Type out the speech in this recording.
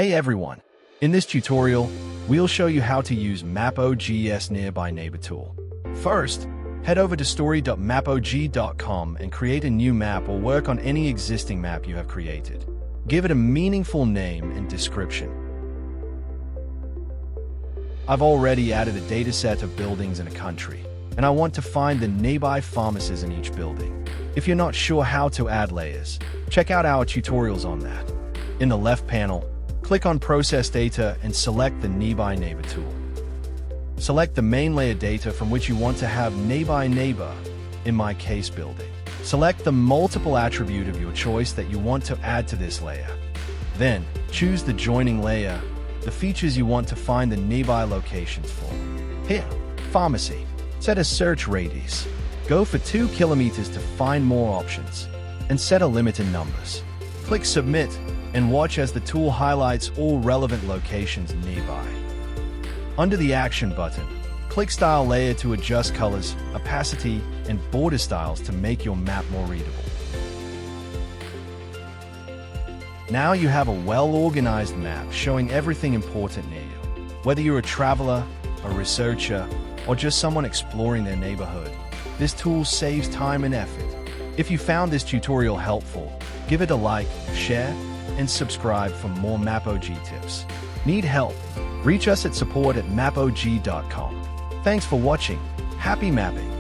Hey everyone! In this tutorial, we'll show you how to use MAPOG's Nearby Neighbor tool. First, head over to story.mapog.com and create a new map or work on any existing map you have created. Give it a meaningful name and description. I've already added a dataset of buildings in a country, and I want to find the nearby pharmacies in each building. If you're not sure how to add layers, check out our tutorials on that. In the left panel, click on Process Data and select the Nearby Neighbor tool. Select the main layer data from which you want to have Nearby Neighbor, in my case building. Select the multiple attribute of your choice that you want to add to this layer. Then, choose the joining layer, the features you want to find the nearby locations for. Here, Pharmacy. Set a search radius. Go for 2 kilometers to find more options, and set a limit in numbers. Click Submit, and watch as the tool highlights all relevant locations nearby. Under the Action button, click Style Layer to adjust colors, opacity, and border styles to make your map more readable. Now you have a well-organized map showing everything important near you. Whether you're a traveler, a researcher, or just someone exploring their neighborhood, this tool saves time and effort. If you found this tutorial helpful, give it a like, share, and subscribe for more MAPOG tips. Need help? Reach us at support@mapog.com. Thanks for watching. Happy mapping!